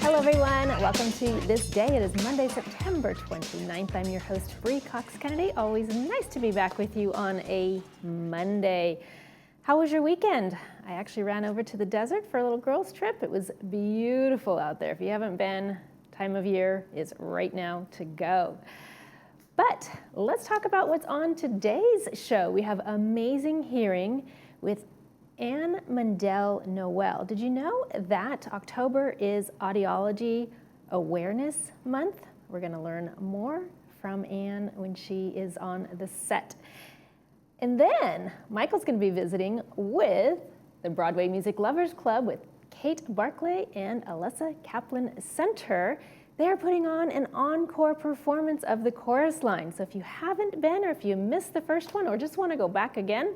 Hello everyone, welcome to This Day. It is Monday, September 29th. I'm your host, Bree Cox-Kennedy. Always nice to be back with you on a Monday. How was your weekend? I actually ran over to the desert for a little girls trip. It was beautiful out there. If you haven't been, time of year is right now to go. But let's talk about what's on today's show. We have an amazing hearing with Anne Mundell-Noel. Did you know that October is Audiology Awareness Month? We're going to learn more from Anne when she is on the set. And then Michael's going to be visiting with the Broadway Music Lovers Club with Kate Barclay and Alessa Kaplan Center. They're putting on an encore performance of the chorus line. So if you haven't been, or if you missed the first one, or just want to go back again,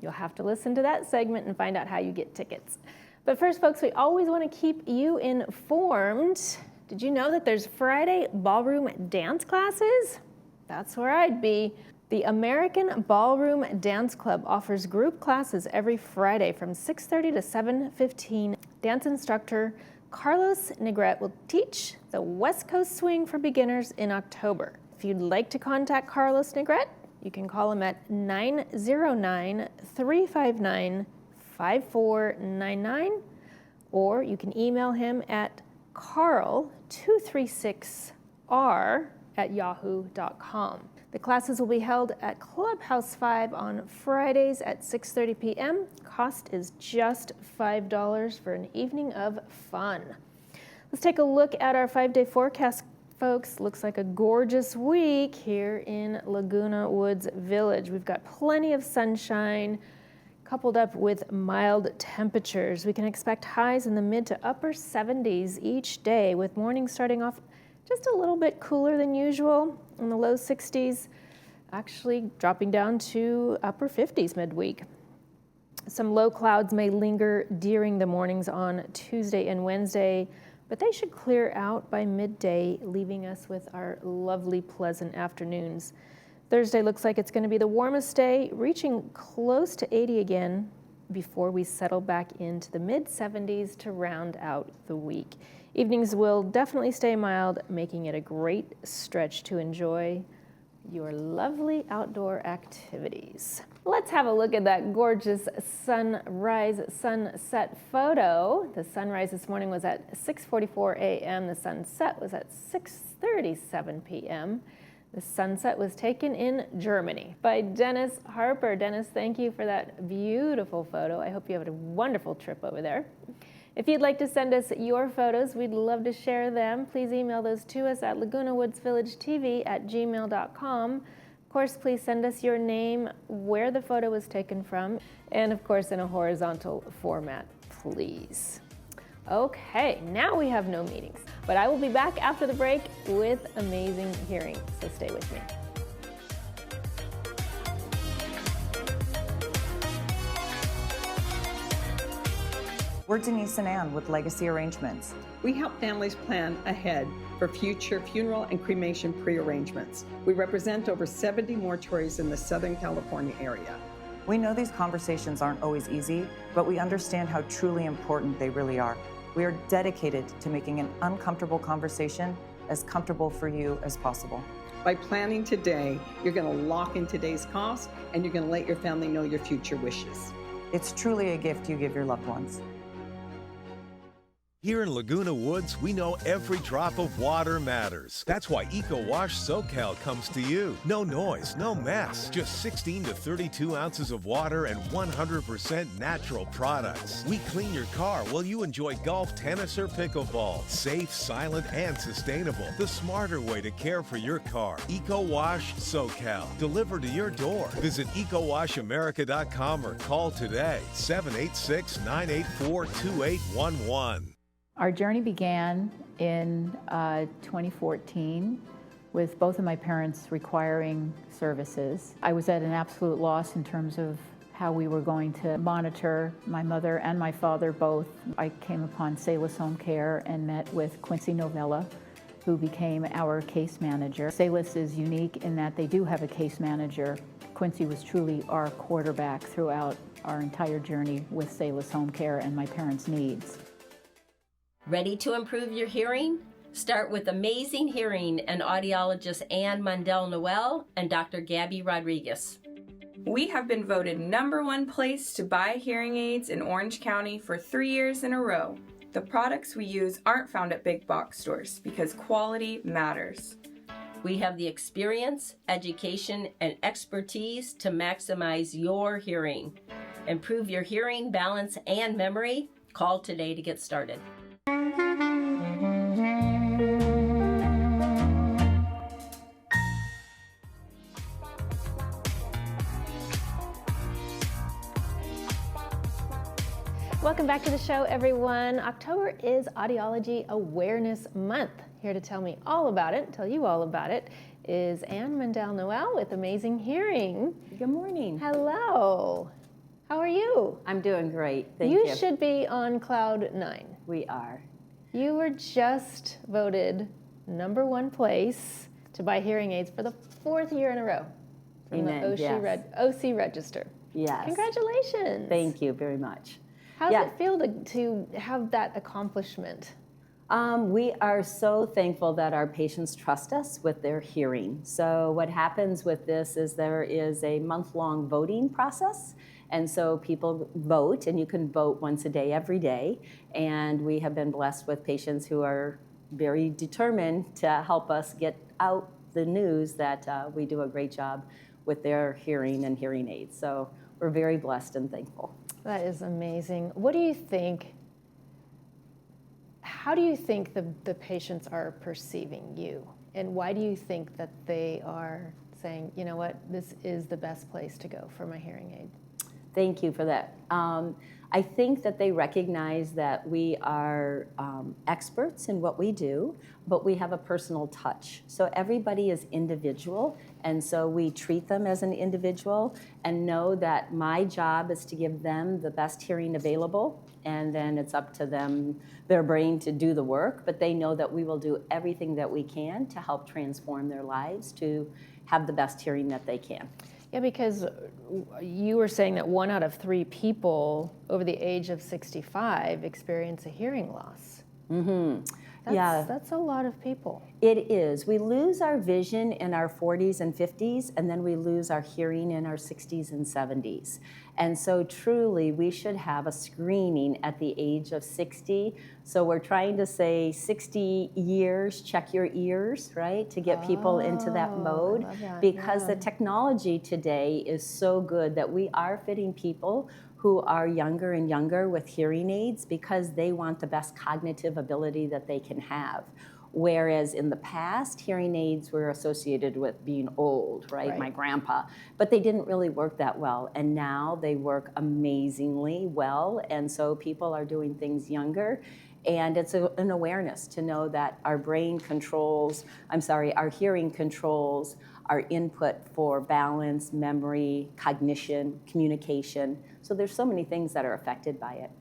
you'll have to listen to that segment and find out how you get tickets. But first, folks, we always want to keep you informed. Did you know that there's Friday ballroom dance classes? That's where I'd be. The American Ballroom Dance Club offers group classes every Friday from 6:30 to 7:15. Dance instructor Carlos Negrete will teach the West Coast Swing for beginners in October. If you'd like to contact Carlos Negrete, you can call him at 909-359-5499, or you can email him at carl236r@yahoo.com. The classes will be held at Clubhouse 5 on Fridays at 6:30 p.m. Cost is just $5 for an evening of fun. Let's take a look at our 5-day forecast, folks. Looks like a gorgeous week here in Laguna Woods Village. We've got plenty of sunshine coupled up with mild temperatures. We can expect highs in the mid to upper 70s each day, with mornings starting off just a little bit cooler than usual in the low 60s, actually dropping down to upper 50s midweek. Some low clouds may linger during the mornings on Tuesday and Wednesday, but they should clear out by midday, leaving us with our lovely, pleasant afternoons. Thursday looks like it's going to be the warmest day, reaching close to 80 again before we settle back into the mid-70s to round out the week. Evenings will definitely stay mild, making it a great stretch to enjoy your lovely outdoor activities. Let's have a look at that gorgeous sunrise, sunset photo. The sunrise this morning was at 6:44 a.m. The sunset was at 6:37 p.m. The sunset was taken in Germany by Dennis Harper. Dennis, thank you for that beautiful photo. I hope you have a wonderful trip over there. If you'd like to send us your photos, we'd love to share them. Please email those to us at lagunawoodsvillagetv@gmail.com. Of course, please send us your name, where the photo was taken from, and of course in a horizontal format, please. Okay, now we have no meetings, but I will be back after the break with amazing hearings, so stay with me. We're Denise and Ann with Legacy Arrangements. We help families plan ahead for future funeral and cremation pre-arrangements. We represent over 70 mortuaries in the Southern California area. We know these conversations aren't always easy, but we understand how truly important they really are. We are dedicated to making an uncomfortable conversation as comfortable for you as possible. By planning today, you're going to lock in today's cost, and you're going to let your family know your future wishes. It's truly a gift you give your loved ones. Here in Laguna Woods, we know every drop of water matters. That's why Eco Wash SoCal comes to you. No noise, no mess. Just 16 to 32 ounces of water and 100% natural products. We clean your car while you enjoy golf, tennis, or pickleball. Safe, silent, and sustainable. The smarter way to care for your car. Eco Wash SoCal. Delivered to your door. Visit EcoWashAmerica.com or call today. 786-984-2811. Our journey began in 2014 with both of my parents requiring services. I was at an absolute loss in terms of how we were going to monitor my mother and my father both. I came upon Salus Home Care and met with Quincy Novella, who became our case manager. Salus is unique in that they do have a case manager. Quincy was truly our quarterback throughout our entire journey with Salus Home Care and my parents' needs. Ready to improve your hearing? Start with Amazing Hearing and audiologist Ann Mundell-Noel and Dr. Gabby Rodriguez. We have been voted #1 place to buy hearing aids in Orange County for 3 years in a row. The products we use aren't found at big box stores because quality matters. We have the experience, education, and expertise to maximize your hearing. Improve your hearing, balance, and memory. Call today to get started. Welcome back to the show, everyone. October is Audiology Awareness Month. Here to tell me all about it, tell you all about it, is Ann Mundell-Noel with Amazing Hearing. Good morning. Hello. How are you? I'm doing great. Thank you. You should be on cloud 9. We are. You were just voted #1 place to buy hearing aids for the 4th year in a row from Amen. the OC Register. Yes. Congratulations. Thank you very much. How does it feel to have that accomplishment? We are so thankful that our patients trust us with their hearing. So what happens with this is there is a month-long voting process. And so people vote, and you can vote once a day, every day. And we have been blessed with patients who are very determined to help us get out the news that we do a great job with their hearing and hearing aids. So we're very blessed and thankful. That is amazing. What do you think, how do you think the patients are perceiving you? And why do you think that they are saying, you know what, this is the best place to go for my hearing aid? Thank you for that. I think that they recognize that we are experts in what we do, but we have a personal touch. So everybody is individual, and so we treat them as an individual and know that my job is to give them the best hearing available, and then it's up to them, their brain, to do the work, but they know that we will do everything that we can to help transform their lives to have the best hearing that they can. Yeah, because you were saying that 1 out of 3 people over the age of 65 experience a hearing loss. Mm-hmm. That's a lot of people. It is. We lose our vision in our 40s and 50s, and then we lose our hearing in our 60s and 70s. And so truly, we should have a screening at the age of 60. So we're trying to say 60 years, check your ears, right? To get people into that mode. I love that. Because the technology today is so good that we are fitting people who are younger and younger with hearing aids because they want the best cognitive ability that they can have. Whereas in the past, hearing aids were associated with being old, right? My grandpa. But they didn't really work that well. And now they work amazingly well. And so people are doing things younger. And it's an awareness to know that our brain controls, our hearing controls our input for balance, memory, cognition, communication. So there's so many things that are affected by it.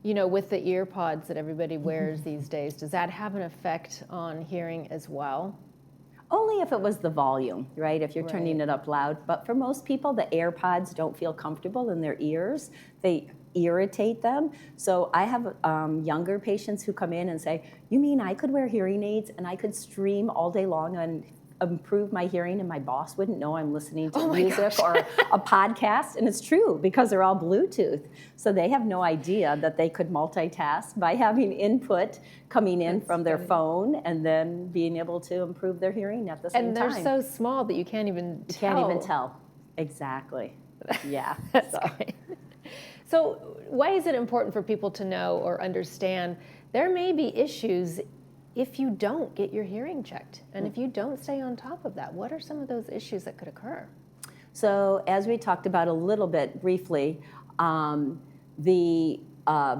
You know, with the ear pods that everybody wears these days, does that have an effect on hearing as well? Only if it was the volume, right? If you're turning it up loud. But for most people, the AirPods don't feel comfortable in their ears. They irritate them. So I have younger patients who come in and say, you mean I could wear hearing aids and I could stream all day long and improve my hearing and my boss wouldn't know I'm listening to music or a podcast? And it's true because they're all Bluetooth. So they have no idea that they could multitask by having input coming in from their phone and then being able to improve their hearing at the same time. And they're so small that you can't even tell. You can't even tell. Exactly. Yeah. That's great. So why is it important for people to know or understand there may be issues if you don't get your hearing checked, and if you don't stay on top of that? What are some of those issues that could occur? So as we talked about a little bit briefly, the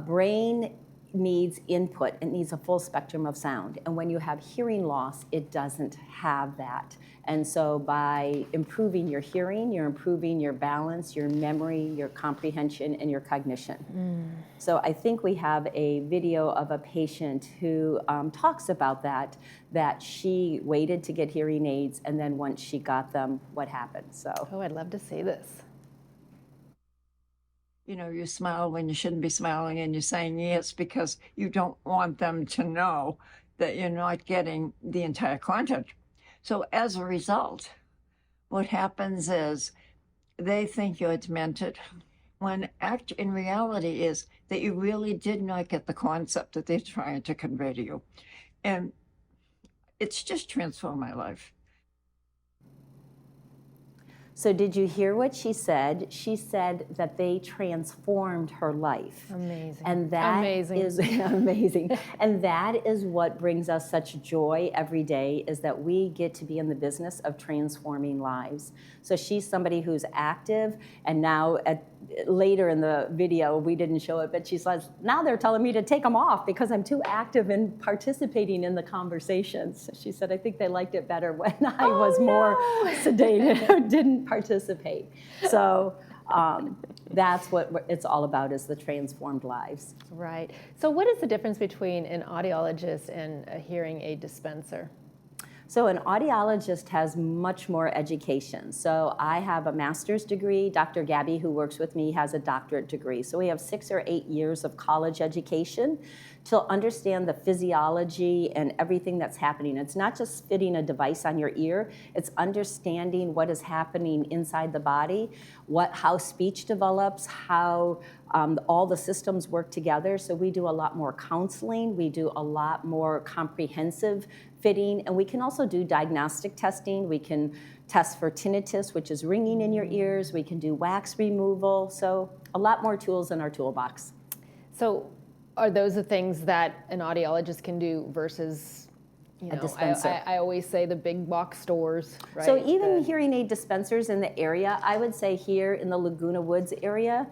brain needs input. It needs a full spectrum of sound. And when you have hearing loss, it doesn't have that. And so by improving your hearing, you're improving your balance, your memory, your comprehension, and your cognition. So I think we have a video of a patient who talks about that she waited to get hearing aids, and then once she got them, what happened. So. Oh, I'd love to see this. you smile when you shouldn't be smiling, and you're saying yes because you don't want them to know that you're not getting the entire content. So as a result, what happens is they think you're demented, when in reality is that you really did not get the concept that they're trying to convey to you. And it's just transformed my life. So did you hear what she said? She said that they transformed her life. Amazing. And that Amazing. is amazing. And that is what brings us such joy every day, is that we get to be in the business of transforming lives. So she's somebody who's active, and now later in the video, we didn't show it, but she says, now they're telling me to take them off because I'm too active in participating in the conversations. She said, I think they liked it better when I was more sedated or didn't participate. So that's what it's all about, is the transformed lives. Right. So what is the difference between an audiologist and a hearing aid dispenser? So an audiologist has much more education. So I have a master's degree. Dr. Gabby, who works with me, has a doctorate degree. So we have 6 or 8 years of college education to understand the physiology and everything that's happening. It's not just fitting a device on your ear, it's understanding what is happening inside the body, how speech develops, how all the systems work together. So we do a lot more counseling, we do a lot more comprehensive fitting, and we can also do diagnostic testing. We can test for tinnitus, which is ringing in your ears. We can do wax removal. So a lot more tools in our toolbox. So are those the things that an audiologist can do versus, a dispenser? I always say the big box stores, right? So even hearing aid dispensers in the area, I would say here in the Laguna Woods area,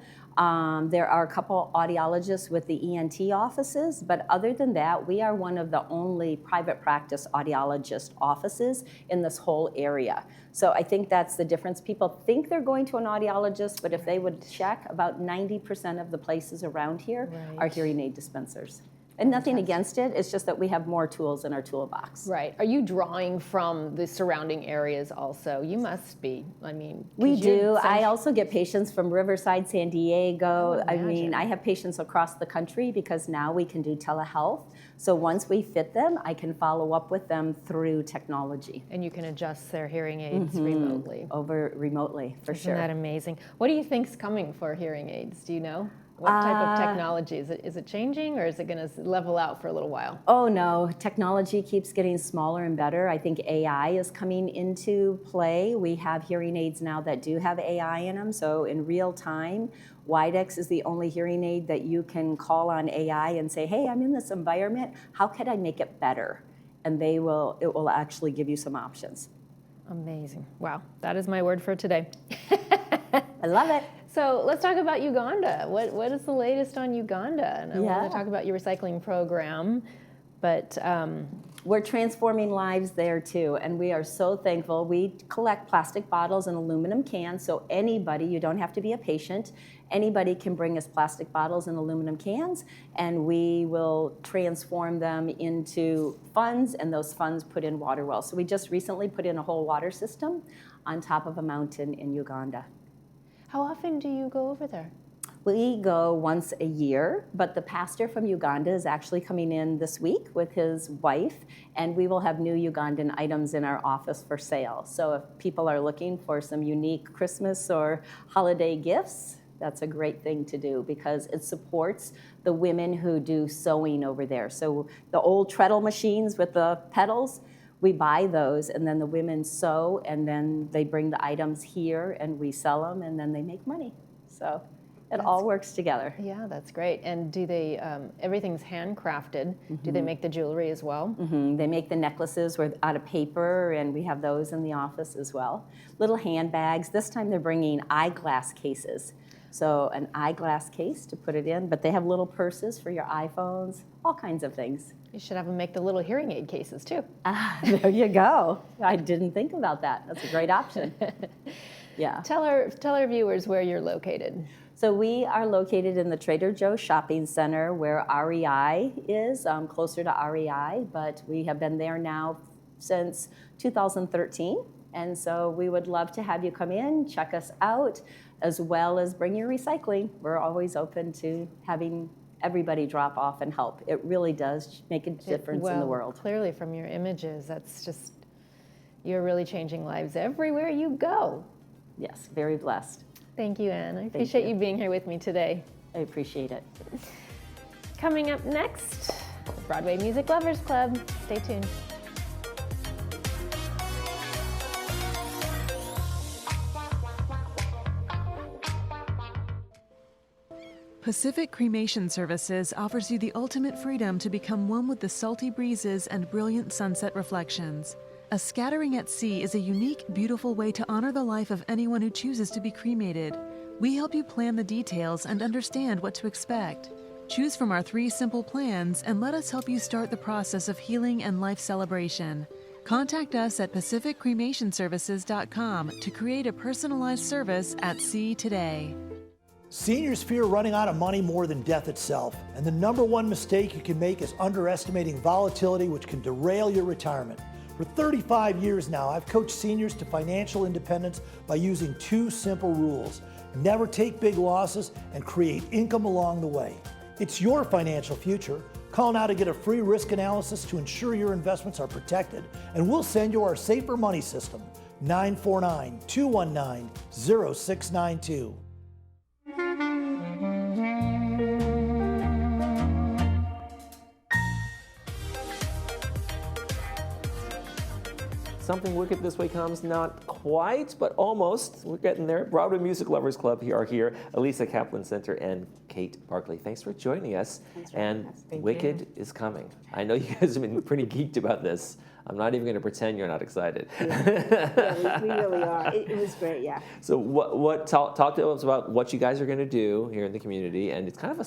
there are a couple audiologists with the ENT offices, but other than that, we are one of the only private practice audiologist offices in this whole area. So I think that's the difference. People think they're going to an audiologist, but if they would check, about 90% of the places around here are hearing aid dispensers. And nothing against it, it's just that we have more tools in our toolbox. Right. Are you drawing from the surrounding areas also? You must be. I mean, we do. I also get patients from Riverside, San Diego. I mean, I have patients across the country because now we can do telehealth. So once we fit them, I can follow up with them through technology. And you can adjust their hearing aids remotely. Remotely, for sure. Isn't that amazing? What do you think's coming for hearing aids? Do you know? What type of technology? Is it changing, or is it going to level out for a little while? Oh no, technology keeps getting smaller and better. I think AI is coming into play. We have hearing aids now that do have AI in them, so in real time, Widex is the only hearing aid that you can call on AI and say, hey, I'm in this environment, how could I make it better? And it will actually give you some options. Amazing. Wow, that is my word for today. I love it. So let's talk about Uganda. What is the latest on Uganda? And I want to talk about your recycling program, but we're transforming lives there too, and we are so thankful. We collect plastic bottles and aluminum cans, so anybody, you don't have to be a patient, anybody can bring us plastic bottles and aluminum cans, and we will transform them into funds, and those funds put in water wells. So we just recently put in a whole water system on top of a mountain in Uganda. How often do you go over there? We go once a year, but the pastor from Uganda is actually coming in this week with his wife, and we will have new Ugandan items in our office for sale. So if people are looking for some unique Christmas or holiday gifts, that's a great thing to do because it supports the women who do sewing over there. So the old treadle machines with the pedals, we buy those, and then the women sew, and then they bring the items here, and we sell them, and then they make money. So it all works together. Yeah, that's great. And do they, everything's handcrafted. Do they make the jewelry as well? They make the necklaces out of paper, and we have those in the office as well. Little handbags. This time they're bringing eyeglass cases. So an eyeglass case to put it in, but they have little purses for your iPhones, all kinds of things. You should have them make the little hearing aid cases too. There you go. I didn't think about that. That's a great option. Yeah. Tell our viewers where you're located. So we are located in the Trader Joe's shopping center where REI is, closer to REI, but we have been there now since 2013. And so we would love to have you come in, check us out. as well as bring your recycling. We're always open to having everybody drop off and help. It really does make a difference in the world. Clearly from your images, that's just, you're really changing lives everywhere you go. Yes, very blessed. Thank you, Anne. I appreciate you being here with me today. I appreciate it. Coming up next, Broadway Music Lovers Club. Stay tuned. Pacific Cremation Services offers you the ultimate freedom to become one with the salty breezes and brilliant sunset reflections. A scattering at sea is a unique, beautiful way to honor the life of anyone who chooses to be cremated. We help you plan the details and understand what to expect. Choose from our 3 simple plans and let us help you start the process of healing and life celebration. Contact us at pacificcremationservices.com to create a personalized service at sea today. Seniors fear running out of money more than death itself, and the #1 mistake you can make is underestimating volatility, which can derail your retirement. For 35 years now, I've coached seniors to financial independence by using 2 simple rules. Never take big losses and create income along the way. It's your financial future. Call now to get a free risk analysis to ensure your investments are protected, and we'll send you our Safer Money System, 949-219-0692. Something Wicked This Way Comes, not quite, but almost. We're getting there. Broadway Music Lovers Club are here. Elisa Kaplan Center and Kate Barkley. Thanks for joining us. And Wicked is coming. I know you guys have been pretty geeked about this. I'm not even going to pretend you're not excited. Yeah, we really are. It was great, yeah. So talk to us about what you guys are going to do here in the community, and it's kind of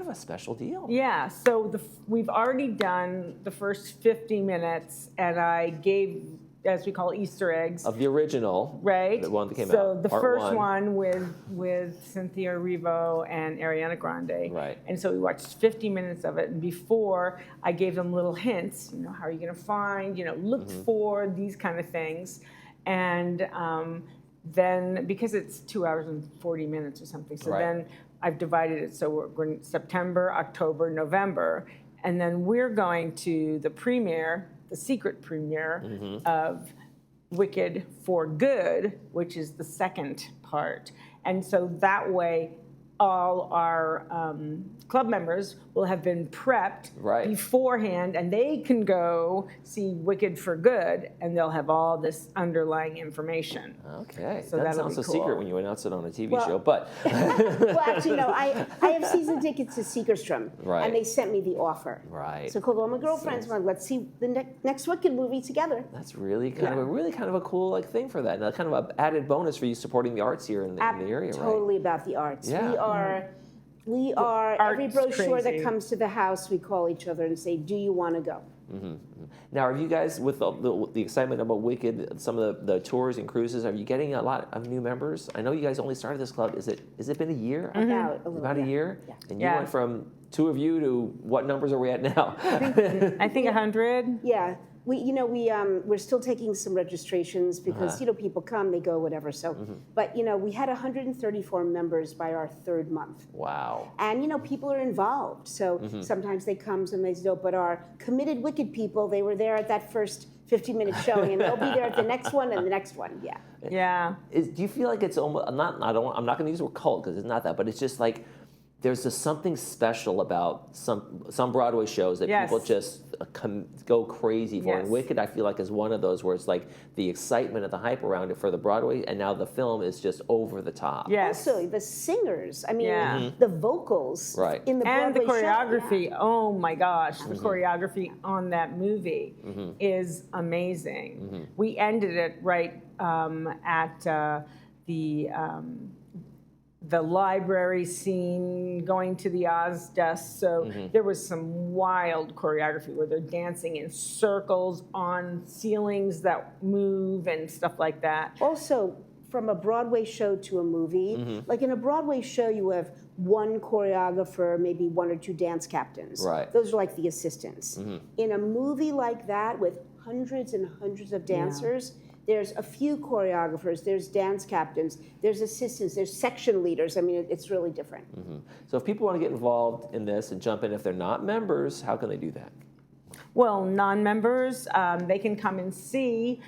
a special deal. Yeah. So we've already done the first 50 minutes, and I gave, as we call Easter eggs. Of the original. Right. The one that came out. So the Part first one with Cynthia Erivo and Ariana Grande. Right. And so we watched 50 minutes of it. And before, I gave them little hints, how are you going to find, look for these kind of things. And then, because it's 2 hours and 40 minutes or something, so then I've divided it. So we're in September, October, November. And then we're going to the premiere, the secret premiere of Wicked for Good, which is the second part. And so that way, all our club members will have been prepped beforehand, and they can go see Wicked for Good, and they'll have all this underlying information. Okay, so that sounds so secret when you announce it on a TV show, but... Well, actually, no, I have season tickets to Seekerstrom, and they sent me the offer. Right. So I called all my girlfriends, and let's see the next Wicked movie together. That's really kind of a cool thing for that, and kind of an added bonus for you supporting the arts here in the area, right? Totally about the arts. Yeah. We are every brochure crazy. that comes to the house, we call each other and say, do you want to go? Now, are you guys, with the excitement about Wicked, some of the tours and cruises, are you getting a lot of new members? I know you guys only started this club. Has it been a year? About a year? Yeah. And you went from 2 of you to what numbers are we at now? I think 100. Yeah. We're still taking some registrations because, people come, they go, whatever. So, but, we had 134 members by our 3rd month. Wow. And, people are involved. So sometimes they come, sometimes they don't. But our committed Wicked people, they were there at that first 50-minute showing, and they'll be there at the next one and the next one. Yeah. Yeah. Do you feel like it's almost, I'm not going to use the word cult because it's not that, but it's just like, there's just something special about some Broadway shows that people just go crazy for. And Wicked, I feel like, is one of those where it's like the excitement and the hype around it for the Broadway, and now the film is just over the top. Yes. Also, the singers, the vocals in the Broadway and the choreography. show. Oh my gosh, the choreography on that movie is amazing. We ended it right at the library scene, going to the Oz desk. So there was some wild choreography where they're dancing in circles on ceilings that move and stuff like that. Also, from a Broadway show to a movie, like in a Broadway show, you have one choreographer, maybe 1 or 2 dance captains. Right. Those are like the assistants. In a movie like that with hundreds and hundreds of dancers, There's a few choreographers, there's dance captains, there's assistants, there's section leaders. I mean, it's really different. So if people want to get involved in this and jump in, if they're not members, how can they do that? Well, non-members, they can come and see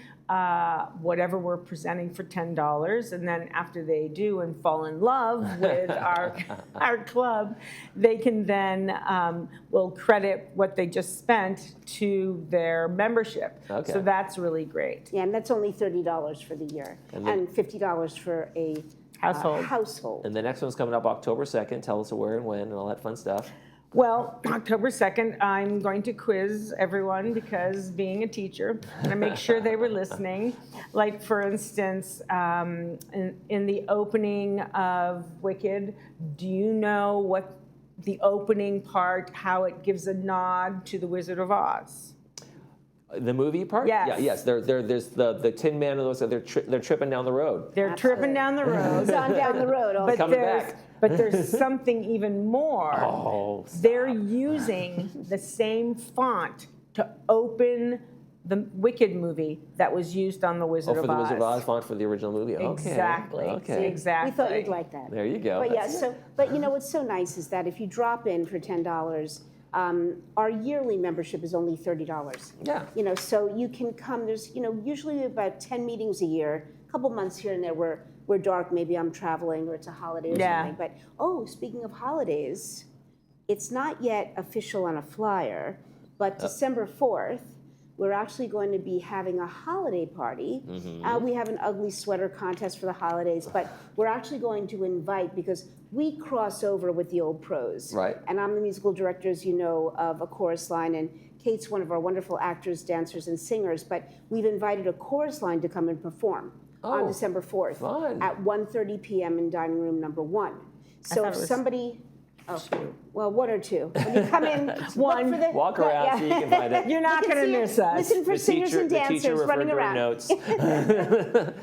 whatever we're presenting for $10, and then after they do and fall in love with our club, they can then will credit what they just spent to their membership. Okay. So that's really great. Yeah, and that's only $30 for the year, and $50 for a household. And the next one's coming up October 2nd. Tell us where and when and all that fun stuff. Well, October 2nd, I'm going to quiz everyone because being a teacher, and I make sure they were listening. Like, for instance, in the opening of Wicked, do you know what the opening part, how it gives a nod to The Wizard of Oz? The movie part? Yes. Yeah, yes. There's the Tin Man and those. They're tripping down the road. They're tripping down the road. He's on down the road. Also. Coming back. But there's something even more. Oh, stop. They're using the same font to open the Wicked movie that was used on The Wizard of Oz. Oh, for the Wizard of Oz font for the original movie. Okay. Exactly. Okay. Exactly. We thought you'd like that. There you go. But yeah, but you know what's so nice is that if you drop in for $10, our yearly membership is only $30. Yeah. You know, so you can come. There's usually about 10 meetings a year. A couple months here and there where we're dark. Maybe I'm traveling or it's a holiday or something. But speaking of holidays, it's not yet official on a flyer, but December 4th. We're actually going to be having a holiday party. We have an ugly sweater contest for the holidays, but we're actually going to invite, because we cross over with the old pros. Right. And I'm the musical director, as you know, of a chorus line, and Kate's one of our wonderful actors, dancers, and singers, but we've invited a chorus line to come and perform on December 4th at 1:30 p.m. in dining room number 1. So if somebody... Well, one or two. When you come in, one. Walk around so you can find it. You're not going to miss us. Listen for singers and dancers running around. Notes.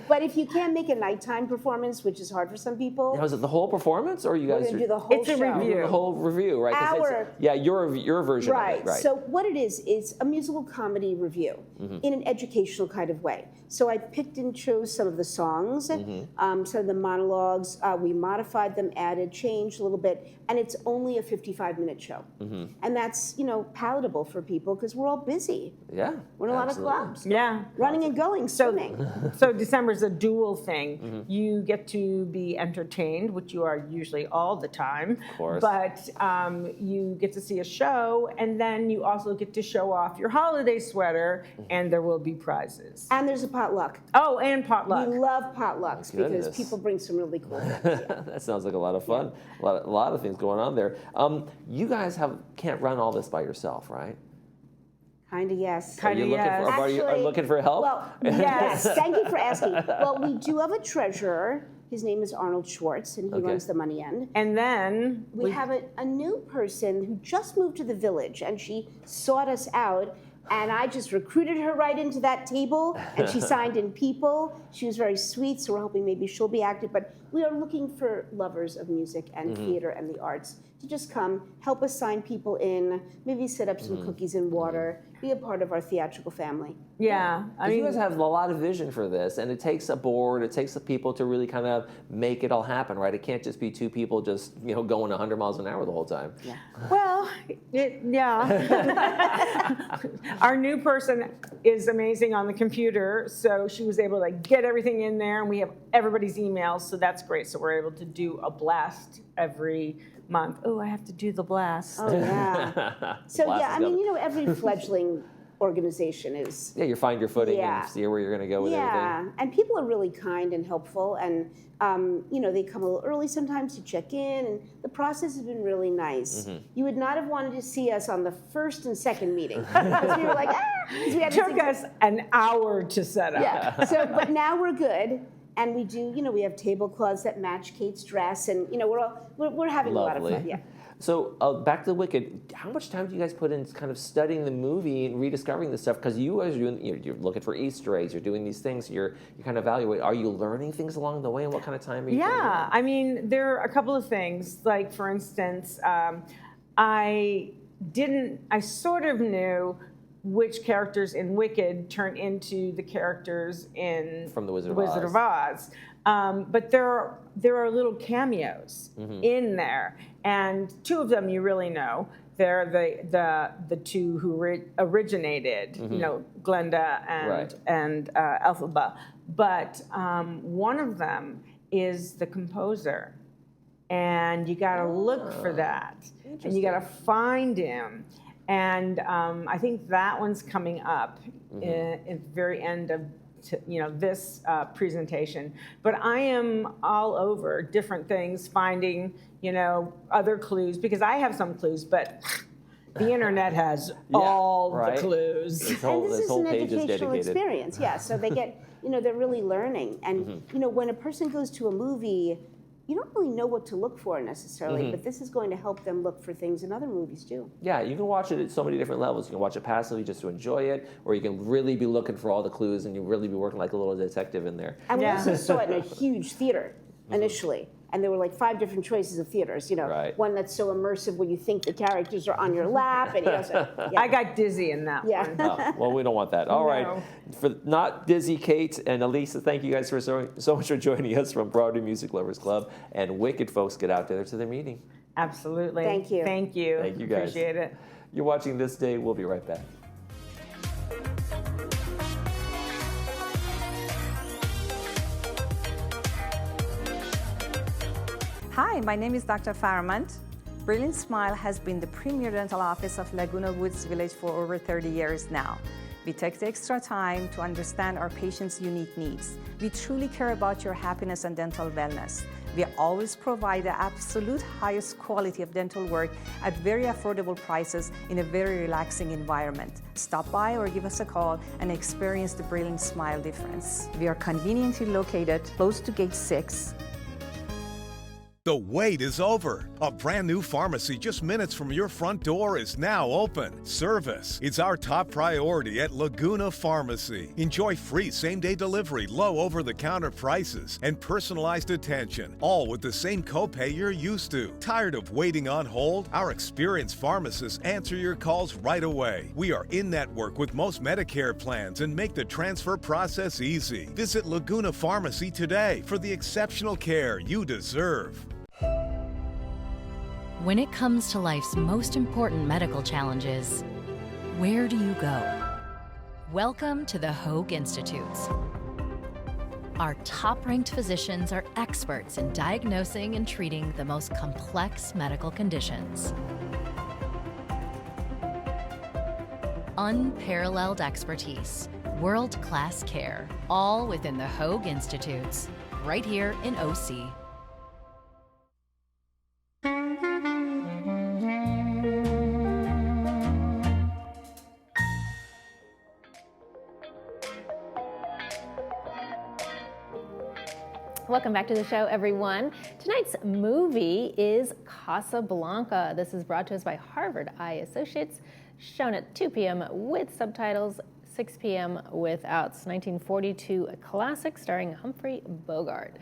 But if you can't make a nighttime performance, which is hard for some people, Now, is it the whole performance, or you guys we're going to do the whole It's a show. review. the whole review, right? 'Cause your version right. of it, right? So what it is a musical comedy review in an educational kind of way. So I picked and chose some of the songs, some of the monologues. We modified them, added, changed a little bit, and it's only a 55-minute show. And that's, palatable for people because we're all busy. Yeah. We're in a lot of clubs. Yeah. Running and going, swimming. So December's a dual thing. You get to be entertained, which you are usually all the time. Of course. But you get to see a show, and then you also get to show off your holiday sweater, and there will be prizes. And there's a potluck. Oh, and potluck. We love potlucks because Goodness. people bring some really cool things. That sounds like a lot of fun. A lot of things going on there. You guys can't run all this by yourself, right? Kind of, yes. Are you looking for help? Well, yes. Thank you for asking. Well, we do have a treasurer. His name is Arnold Schwartz, and he runs the money end. And then we have a new person who just moved to the village, and she sought us out. And I just recruited her right into that table, and she signed in people. She was very sweet, so we're hoping maybe she'll be active. But we are looking for lovers of music and theater and the arts to just come, help us sign people in, maybe set up some cookies and water, be a part of our theatrical family. Yeah. I mean, you guys have a lot of vision for this, and it takes a board, it takes the people to really kind of make it all happen, right? It can't just be two people just, going 100 miles an hour the whole time. Yeah. Well, our new person is amazing on the computer, so she was able to get everything in there, and we have everybody's emails, so that's great. So we're able to do a blast every month. Oh, I have to do the blast. Oh, yeah. So, every fledgling organization is... Yeah, you find your footing and see where you're going to go with everything. Yeah, and people are really kind and helpful, and, they come a little early sometimes to check in, and the process has been really nice. You would not have wanted to see us on the first and second meeting, because we were like, It took us an hour to set up. Yeah, but now we're good. And we do, we have tablecloths that match Kate's dress, and we're having a lot of fun. Yeah. So back to Wicked. How much time do you guys put in kind of studying the movie and rediscovering this stuff? Because you guys are doing, you're looking for Easter eggs. You're doing these things. You kind of evaluate. Are you learning things along the way, and what kind of time are you? Yeah, I mean, there are a couple of things. Like, for instance, I sort of knew which characters in Wicked turn into the characters in From the Wizard of Oz. But there are little cameos in there, and two of them you really know. They're the two who originated, you know, Glenda and Elphaba. But one of them is the composer, and you got to look for that, and you got to find him. And I think that one's coming up at the very end of this presentation. But I am all over different things, finding other clues, because I have some clues, but the internet has all the clues. This whole page is dedicated. Experience, yeah. So they get, they're really learning. And, when a person goes to a movie, you don't really know what to look for necessarily, but this is going to help them look for things in other movies too. Yeah, you can watch it at so many different levels. You can watch it passively just to enjoy it, or you can really be looking for all the clues and you really be working like a little detective in there. And we also saw it in a huge theater initially. And there were like 5 different choices of theaters, one that's so immersive where you think the characters are on your lap. And I got dizzy in that one. Oh, well, we don't want that. All right. For not dizzy, Kate and Elisa, thank you guys for so much for joining us from Broadway Music Lovers Club. And Wicked folks, get out there to their meeting. Absolutely. Thank you. Thank you. Thank you guys. Appreciate it. You're watching This Day. We'll be right back. Hi, my name is Dr. Faramant. Brilliant Smile has been the premier dental office of Laguna Woods Village for over 30 years now. We take the extra time to understand our patients' unique needs. We truly care about your happiness and dental wellness. We always provide the absolute highest quality of dental work at very affordable prices in a very relaxing environment. Stop by or give us a call and experience the Brilliant Smile difference. We are conveniently located close to Gate 6. The wait is over. A brand new pharmacy just minutes from your front door is now open. Service is our top priority at Laguna Pharmacy. Enjoy free same-day delivery, low over-the-counter prices, and personalized attention, all with the same copay you're used to. Tired of waiting on hold? Our experienced pharmacists answer your calls right away. We are in network with most Medicare plans and make the transfer process easy. Visit Laguna Pharmacy today for the exceptional care you deserve. When it comes to life's most important medical challenges, where do you go? Welcome to the Hoag Institutes. Our top-ranked physicians are experts in diagnosing and treating the most complex medical conditions. Unparalleled expertise, world-class care, all within the Hoag Institutes, right here in OC. Welcome back to the show, everyone. Tonight's movie is Casablanca. This is brought to us by Harvard Eye Associates, shown at 2 p.m. with subtitles, 6 p.m. without. It's 1942, a classic starring Humphrey Bogart.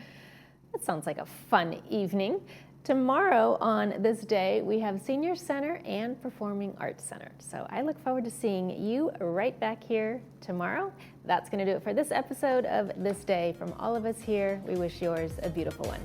That sounds like a fun evening. Tomorrow on This Day, we have Senior Center and Performing Arts Center. So I look forward to seeing you right back here tomorrow. That's going to do it for this episode of This Day. From all of us here, we wish yours a beautiful one.